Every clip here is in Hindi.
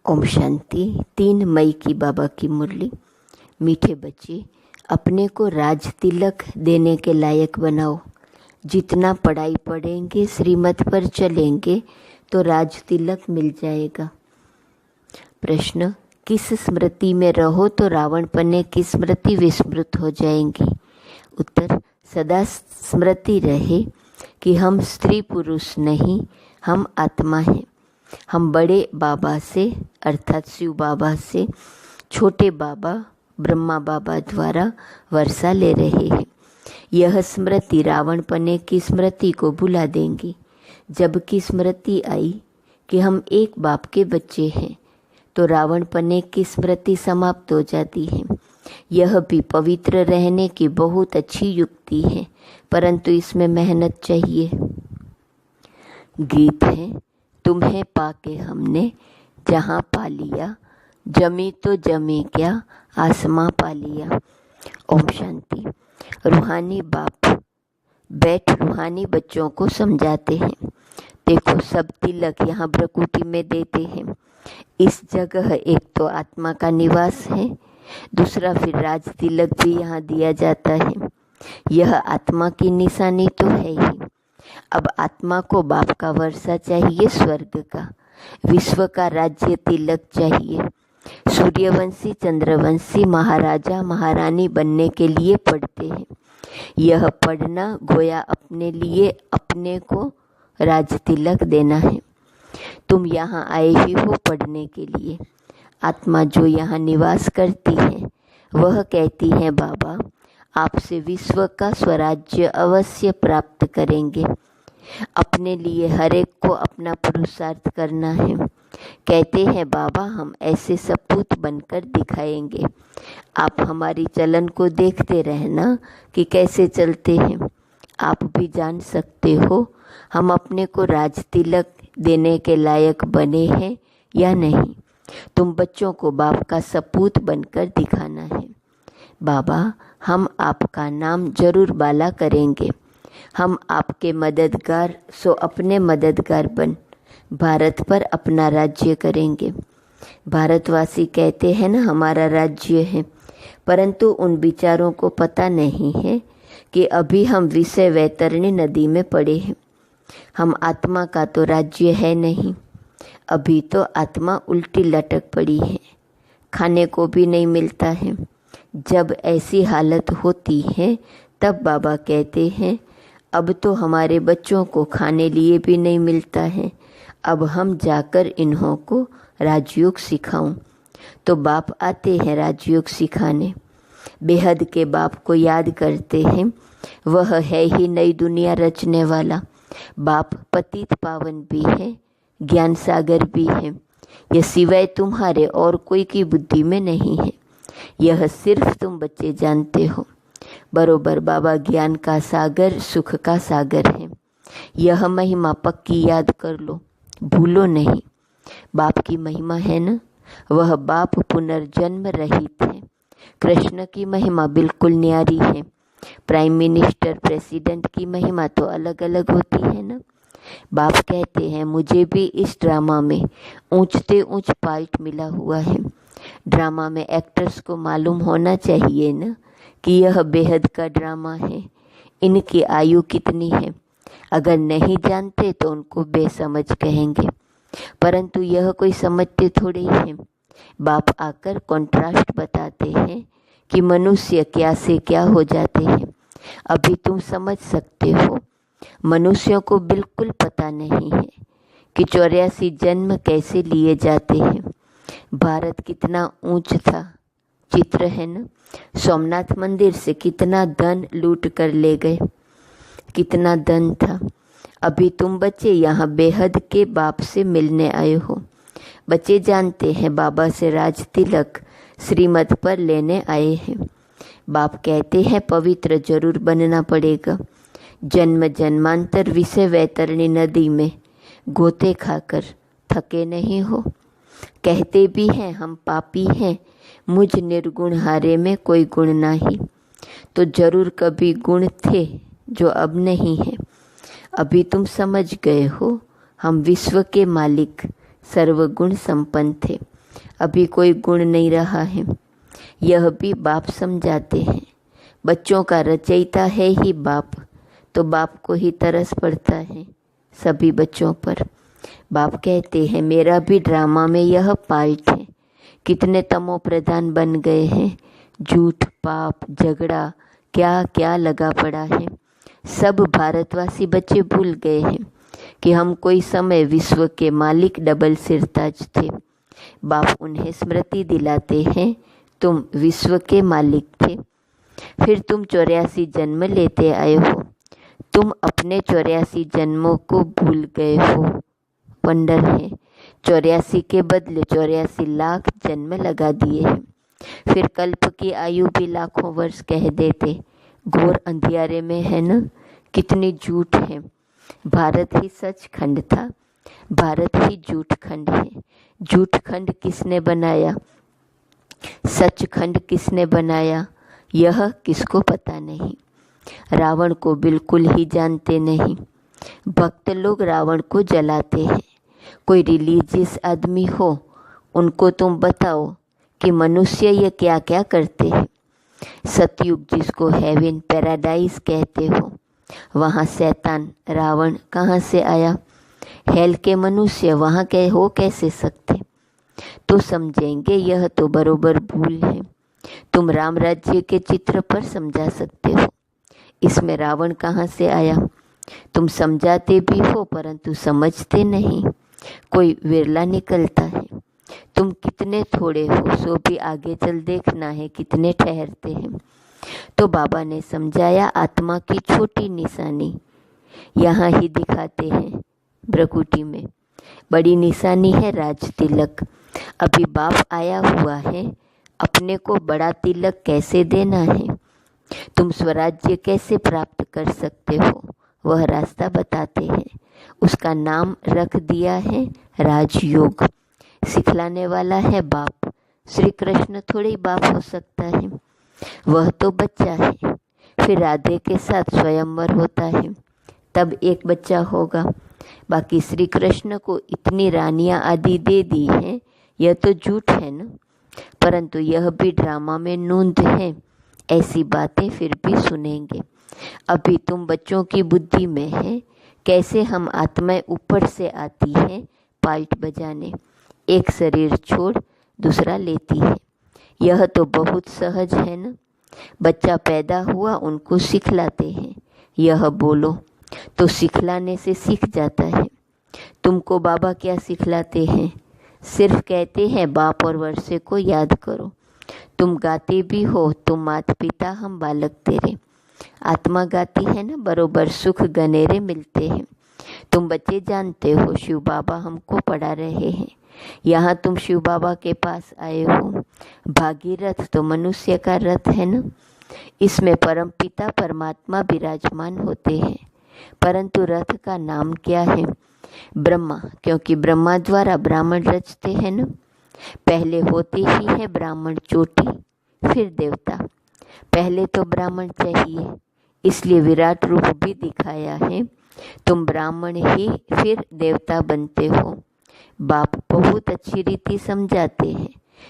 ओम शांति। 3 मई की बाबा की मुरली। मीठे बच्चे, अपने को राज तिलक देने के लायक बनाओ। जितना पढ़ाई पढ़ेंगे, श्रीमत पर चलेंगे तो राज तिलक मिल जाएगा। प्रश्न, किस स्मृति में रहो तो रावण पन्ने की स्मृति विस्मृत हो जाएंगी। उत्तर, सदा स्मृति रहे कि हम स्त्री पुरुष नहीं, हम आत्मा हैं। हम बड़े बाबा से अर्थात शिव बाबा से छोटे बाबा ब्रह्मा बाबा द्वारा वर्षा ले रहे हैं। यह स्मृति रावण पने की स्मृति को भुला देंगी। जबकि स्मृति आई कि हम एक बाप के बच्चे हैं तो रावण पने की स्मृति समाप्त हो जाती है। यह भी पवित्र रहने की बहुत अच्छी युक्ति है, परंतु इसमें मेहनत चाहिए। गीत है, तुम्हें पाके हमने जहाँ पा लिया, जमी तो जमी क्या आसमां पा लिया। ओम शांति। रूहानी बाप बैठ रूहानी बच्चों को समझाते हैं। देखो, सब तिलक यहाँ भ्रकुटी में देते हैं। इस जगह एक तो आत्मा का निवास है, दूसरा फिर राज तिलक भी यहाँ दिया जाता है। यह आत्मा की निशानी तो है ही। अब आत्मा को बाप का वर्षा चाहिए, स्वर्ग का, विश्व का राज्य तिलक चाहिए। सूर्यवंशी चंद्रवंशी महाराजा महारानी बनने के लिए पढ़ते हैं। यह पढ़ना गोया अपने लिए अपने को राज तिलक देना है। तुम यहाँ आए ही हो पढ़ने के लिए। आत्मा जो यहाँ निवास करती है वह कहती है, बाबा आपसे विश्व का स्वराज्य अवश्य प्राप्त करेंगे। अपने लिए हर एक को अपना पुरुषार्थ करना है। कहते हैं, बाबा हम ऐसे सपूत बनकर दिखाएंगे। आप हमारी चलन को देखते रहना कि कैसे चलते हैं। आप भी जान सकते हो हम अपने को राज तिलक देने के लायक बने हैं या नहीं। तुम बच्चों को बाप का सपूत बनकर दिखाना है। बाबा हम आपका नाम जरूर बाला करेंगे। हम आपके मददगार, सो अपने मददगार बन भारत पर अपना राज्य करेंगे। भारतवासी कहते हैं ना हमारा राज्य है, परंतु उन विचारों को पता नहीं है कि अभी हम विषय वैतरणी नदी में पड़े हैं। हम आत्मा का तो राज्य है नहीं। अभी तो आत्मा उल्टी लटक पड़ी है, खाने को भी नहीं मिलता है। जब ऐसी हालत होती है तब बाबा कहते हैं, अब तो हमारे बच्चों को खाने लिए भी नहीं मिलता है। अब हम जाकर इन्हों को राजयोग सिखाऊं। तो बाप आते हैं राजयोग सिखाने। बेहद के बाप को याद करते हैं। वह है ही नई दुनिया रचने वाला। बाप पतित पावन भी है, ज्ञान सागर भी है। यह सिवाय तुम्हारे और कोई की बुद्धि में नहीं है। यह सिर्फ तुम बच्चे जानते हो। बरोबर बाबा ज्ञान का सागर, सुख का सागर है। यह महिमा पक्की याद कर लो, भूलो नहीं। बाप की महिमा है ना, वह बाप पुनर्जन्म रहित है। कृष्ण की महिमा बिल्कुल न्यारी है। प्राइम मिनिस्टर, प्रेसिडेंट की महिमा तो अलग अलग होती है ना। बाप कहते हैं, मुझे भी इस ड्रामा में ऊंचते ऊंच पार्ट मिला हुआ है। ड्रामा में एक्टर्स को मालूम होना चाहिए ना कि यह बेहद का ड्रामा है। इनकी आयु कितनी है, अगर नहीं जानते तो उनको बेसमझ कहेंगे, परंतु यह कोई समझते थोड़े ही हैं। बाप आकर कॉन्ट्रास्ट बताते हैं कि मनुष्य क्या से क्या हो जाते हैं। अभी तुम समझ सकते हो। मनुष्यों को बिल्कुल पता नहीं है कि 84 जन्म कैसे लिए जाते हैं। भारत कितना ऊंच था, चित्र है ना। सोमनाथ मंदिर से कितना धन लूट कर ले गए, कितना धन था। अभी तुम बच्चे यहाँ बेहद के बाप से मिलने आए हो। बच्चे जानते हैं बाबा से राज तिलक श्रीमत पर लेने आए हैं। बाप कहते हैं पवित्र जरूर बनना पड़ेगा। जन्म जन्मांतर विषय वैतरणी नदी में गोते खाकर थके नहीं हो। कहते भी हैं हम पापी हैं, मुझ निर्गुण हारे में कोई गुण नहीं। तो जरूर कभी गुण थे जो अब नहीं है। अभी तुम समझ गए हो हम विश्व के मालिक सर्वगुण संपन्न थे। अभी कोई गुण नहीं रहा है। यह भी बाप समझाते हैं। बच्चों का रचयिता है ही बाप, तो बाप को ही तरस पड़ता है सभी बच्चों पर। बाप कहते हैं मेरा भी ड्रामा में यह पार्ट है। कितने तमो प्रधान बन गए हैं, झूठ, पाप, झगड़ा, क्या क्या लगा पड़ा है। सब भारतवासी बच्चे भूल गए हैं कि हम कोई समय विश्व के मालिक डबल सिरताज थे। बाप उन्हें स्मृति दिलाते हैं तुम विश्व के मालिक थे, फिर तुम 84 जन्म लेते आए हो, तुम अपने 84 जन्मों को भूल गए हो। वंडर है, 84 के बदले 84 लाख जन्म लगा दिए हैं। फिर कल्प की आयु भी लाखों वर्ष कह देते। घोर अंधियारे में है न, कितनी झूठ है। भारत ही सचखंड था, भारत ही झूठ खंड है। झूठ खंड किसने बनाया, सचखंड किसने बनाया, यह किसको पता नहीं। रावण को बिल्कुल ही जानते नहीं। भक्त लोग रावण को जलाते हैं। कोई रिलीजियस आदमी हो, उनको तुम बताओ कि मनुष्य ये क्या क्या करते हैं। सतयुग जिसको हेवन पैराडाइज कहते हो, वहाँ शैतान रावण कहाँ से आया। हेल के मनुष्य वहाँ के हो कैसे सकते। तो समझेंगे यह तो बरोबर भूल है। तुम राम राज्य के चित्र पर समझा सकते हो, इसमें रावण कहाँ से आया। तुम समझाते भी हो परंतु समझते नहीं, कोई विरला निकलता है। तुम कितने थोड़े हो, सो भी आगे चल देखना है कितने ठहरते हैं। तो बाबा ने समझाया आत्मा की छोटी निशानी यहाँ ही दिखाते हैं भ्रकुटी में। बड़ी निशानी है राज तिलक। अभी बाप आया हुआ है, अपने को बड़ा तिलक कैसे देना है, तुम स्वराज्य कैसे प्राप्त कर सकते हो, वह रास्ता बताते हैं। उसका नाम रख दिया है राजयोग। सिखलाने वाला है बाप। श्री कृष्ण थोड़े ही बाप हो सकता है, वह तो बच्चा है। फिर राधे के साथ स्वयंवर होता है, तब एक बच्चा होगा। बाकी श्री कृष्ण को इतनी रानियां आदि दे दी हैं, यह तो झूठ है न। परंतु यह भी ड्रामा में नूंद है, ऐसी बातें फिर भी सुनेंगे। अभी तुम बच्चों की बुद्धि में है, कैसे हम आत्माएं ऊपर से आती है पाल्ट बजाने, एक शरीर छोड़ दूसरा लेती है। यह तो बहुत सहज है न। बच्चा पैदा हुआ, उनको सिखलाते हैं यह बोलो, तो सिखलाने से सीख जाता है। तुमको बाबा क्या सिखलाते हैं, सिर्फ कहते हैं बाप और वर्षे को याद करो। तुम गाते भी हो, तुम माता पिता हम बालक तेरे। आत्मा गाती है ना, बरोबर सुख गनेरे मिलते हैं। तुम बच्चे जानते हो शिव बाबा हमको पढ़ा रहे हैं। यहाँ तुम शिव बाबा के पास आए हो। भागीरथ तो मनुष्य का रथ है ना, इसमें परम पिता परमात्मा विराजमान होते हैं। परंतु रथ का नाम क्या है, ब्रह्मा, क्योंकि ब्रह्मा द्वारा ब्राह्मण रचते हैं न। पहले होते ही है ब्राह्मण चोटी, फिर देवता। पहले तो ब्राह्मण चाहिए, इसलिए विराट रूप भी दिखाया है। तुम ब्राह्मण ही फिर देवता बनते हो। बाप बहुत अच्छी रीति समझाते हैं,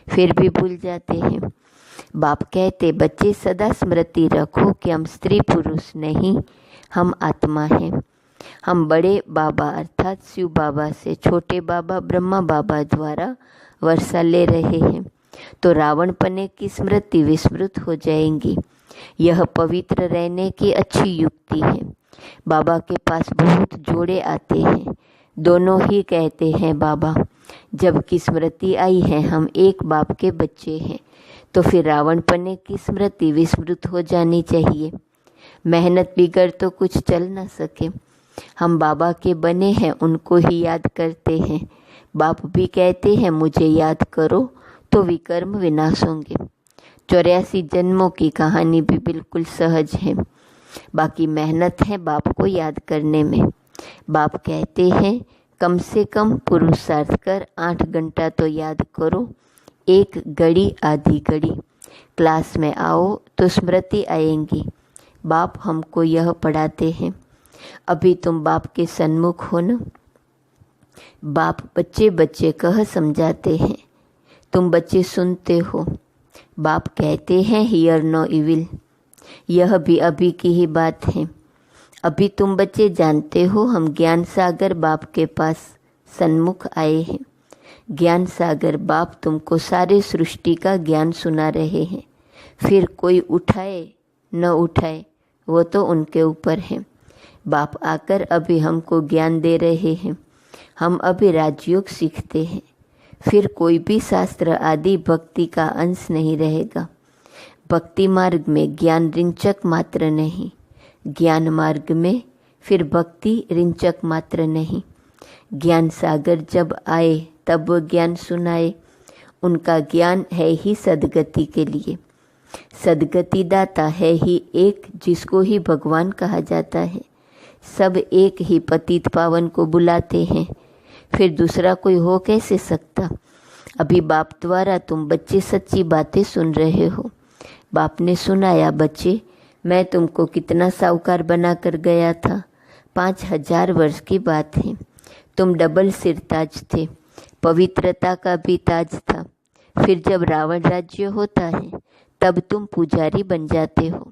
फिर भी भूल जाते हैं। बाप कहते बच्चे सदा स्मृति रखो कि हम स्त्री पुरुष नहीं, हम आत्मा हैं। हम बड़े बाबा अर्थात शिव बाबा से छोटे बाबा ब्रह्मा बाबा द्वारा वर्षा ले रहे हैं, तो रावण पने की स्मृति विस्मृत हो जाएंगी। यह पवित्र रहने की अच्छी युक्ति है। बाबा के पास बहुत जोड़े आते हैं, दोनों ही कहते हैं बाबा। जबकि स्मृति आई है हम एक बाप के बच्चे हैं, तो फिर रावण पने की स्मृति विस्मृत हो जानी चाहिए। मेहनत बिगड़ तो कुछ चल न सके। हम बाबा के बने हैं, उनको ही याद करते हैं। बाप भी कहते हैं मुझे याद करो तो विकर्म विनाश होंगे। 84 जन्मों की कहानी भी बिल्कुल सहज है, बाकी मेहनत है बाप को याद करने में। बाप कहते हैं कम से कम पुरुषार्थ कर 8 घंटा तो याद करो, 1 घड़ी आधी घड़ी। क्लास में आओ तो स्मृति आएंगी। बाप हमको यह पढ़ाते हैं। अभी तुम बाप के सन्मुख हो न। बाप बच्चे बच्चे कह समझाते हैं, तुम बच्चे सुनते हो, बाप कहते हैं हियर नो इविल। यह भी अभी की ही बात है। अभी तुम बच्चे जानते हो हम ज्ञान सागर बाप के पास सन्मुख आए हैं। ज्ञान सागर बाप तुमको सारे सृष्टि का ज्ञान सुना रहे हैं। फिर कोई उठाए न उठाए वो तो उनके ऊपर है। बाप आकर अभी हमको ज्ञान दे रहे हैं। हम अभी राजयोग सीखते हैं। फिर कोई भी शास्त्र आदि भक्ति का अंश नहीं रहेगा। भक्ति मार्ग में ज्ञान रिंचक मात्र नहीं, ज्ञान मार्ग में फिर भक्ति रिंचक मात्र नहीं। ज्ञान सागर जब आए तब वो ज्ञान सुनाए। उनका ज्ञान है ही सद्गति के लिए। सद्गति दाता है ही एक, जिसको ही भगवान कहा जाता है। सब एक ही पतित पावन को बुलाते हैं, फिर दूसरा कोई हो कैसे सकता। अभी बाप द्वारा तुम बच्चे सच्ची बातें सुन रहे हो। बाप ने सुनाया, बच्चे मैं तुमको कितना साहूकार बना कर गया था। 5000 वर्ष की बात है। तुम डबल सिर ताज थे, पवित्रता का भी ताज था। फिर जब रावण राज्य होता है तब तुम पुजारी बन जाते हो।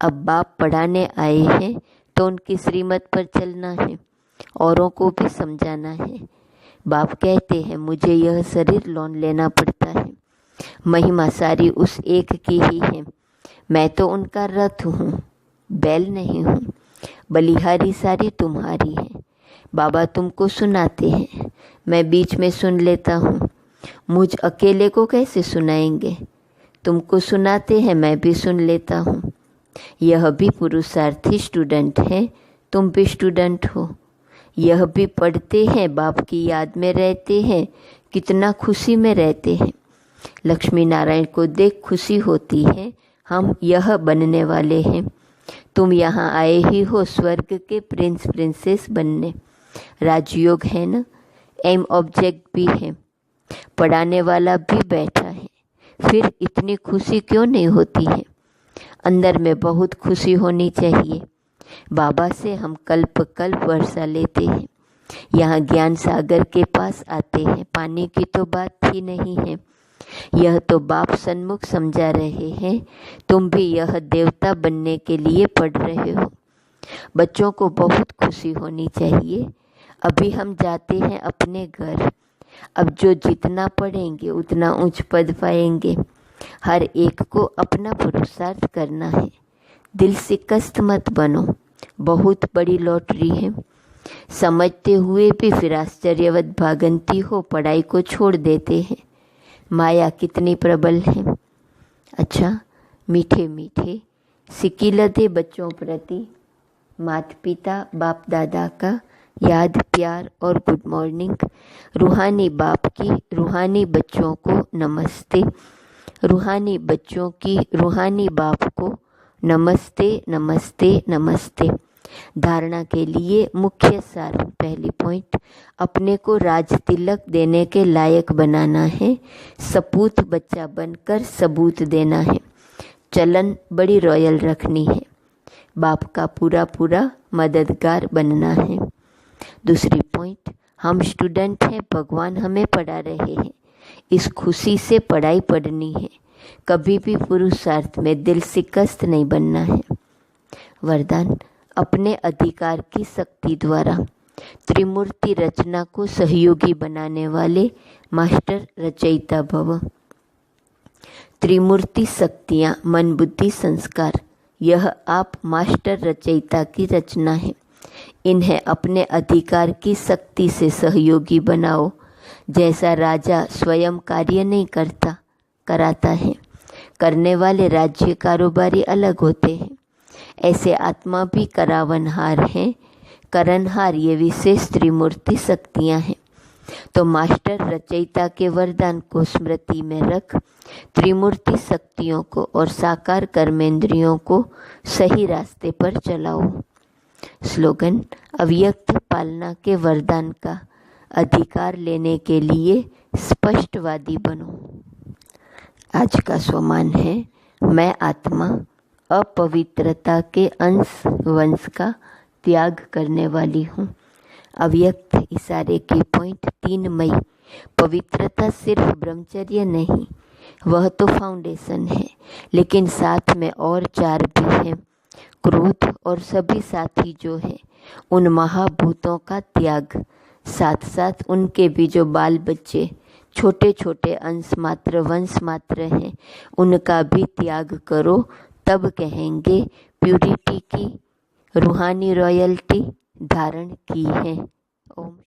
अब बाप पढ़ाने आए हैं तो उनकी श्रीमत पर चलना है, औरों को भी समझाना है। बाप कहते हैं मुझे यह शरीर लोन लेना पड़ता है। महिमा सारी उस एक की ही है। मैं तो उनका रथ हूँ, बैल नहीं हूँ। बलिहारी सारी तुम्हारी है। बाबा तुमको सुनाते हैं, मैं बीच में सुन लेता हूँ। मुझ अकेले को कैसे सुनाएंगे। तुमको सुनाते हैं, मैं भी सुन लेता हूँ। यह भी पुरुषार्थी स्टूडेंट है, तुम भी स्टूडेंट हो। यह भी पढ़ते हैं, बाप की याद में रहते हैं, कितना खुशी में रहते हैं। लक्ष्मी नारायण को देख खुशी होती है, हम यह बनने वाले हैं। तुम यहाँ आए ही हो स्वर्ग के प्रिंस प्रिंसेस बनने। राजयोग है न, एम ऑब्जेक्ट भी है, पढ़ाने वाला भी बैठा है। फिर इतनी खुशी क्यों नहीं होती है। अंदर में बहुत खुशी होनी चाहिए। बाबा से हम कल्प कल्प वर्षा लेते हैं। यहाँ ज्ञान सागर के पास आते हैं, पानी की तो बात ही नहीं है। यह तो बाप सन्मुख समझा रहे हैं। तुम भी यह देवता बनने के लिए पढ़ रहे हो। बच्चों को बहुत खुशी होनी चाहिए। अभी हम जाते हैं अपने घर। अब जो जितना पढ़ेंगे उतना उच्च पद पाएंगे। हर एक को अपना पुरुषार्थ करना है। दिल से कष्ट मत बनो, बहुत बड़ी लॉटरी है। समझते हुए भी फिर आश्चर्यवत भागंती हो, पढ़ाई को छोड़ देते हैं। माया कितनी प्रबल है। अच्छा, मीठे मीठे सिकिलते बच्चों प्रति माता पिता बाप दादा का याद प्यार और गुड मॉर्निंग। रूहानी बाप की रूहानी बच्चों को नमस्ते। रूहानी बच्चों की रूहानी बाप को नमस्ते नमस्ते नमस्ते। धारणा के लिए मुख्य सार, पहली पॉइंट, अपने को राज तिलक देने के लायक बनाना है। सपूत बच्चा बनकर सबूत देना है। चलन बड़ी रॉयल रखनी है। बाप का पूरा पूरा मददगार बनना है। दूसरी पॉइंट, हम स्टूडेंट हैं, भगवान हमें पढ़ा रहे हैं। इस खुशी से पढ़ाई पढ़नी है। कभी भी पुरुषार्थ में दिल से कष्ट नहीं बनना है। वरदान, अपने अधिकार की शक्ति द्वारा त्रिमूर्ति रचना को सहयोगी बनाने वाले मास्टर रचयिता भव। त्रिमूर्ति शक्तियाँ मन बुद्धि संस्कार, यह आप मास्टर रचयिता की रचना है। इन्हें अपने अधिकार की शक्ति से सहयोगी बनाओ। जैसा राजा स्वयं कार्य नहीं करता, कराता है। करने वाले राज्य कारोबारी अलग होते हैं। ऐसे आत्मा भी करावनहार हैं। करनहार ये विशेष त्रिमूर्ति शक्तियाँ हैं। तो मास्टर रचयिता के वरदान को स्मृति में रख त्रिमूर्ति शक्तियों को और साकार कर्मेंद्रियों को सही रास्ते पर चलाओ। स्लोगन, अव्यक्त पालना के वरदान का अधिकार लेने के लिए स्पष्टवादी बनो। आज का स्वमान है, मैं आत्मा अपवित्रता के अंश वंश का त्याग करने वाली हूँ। अव्यक्त इशारे की पॉइंट 3 मई पवित्रता सिर्फ ब्रह्मचर्य नहीं, वह तो फाउंडेशन है, लेकिन साथ में और 4 भी हैं। क्रोध और सभी साथी जो हैं, उन महाभूतों का त्याग, साथ साथ उनके भी जो बाल बच्चे छोटे छोटे अंश मात्र वंश मात्र हैं, उनका भी त्याग करो, तब कहेंगे प्यूरिटी की रूहानी रॉयल्टी धारण की है। ओम।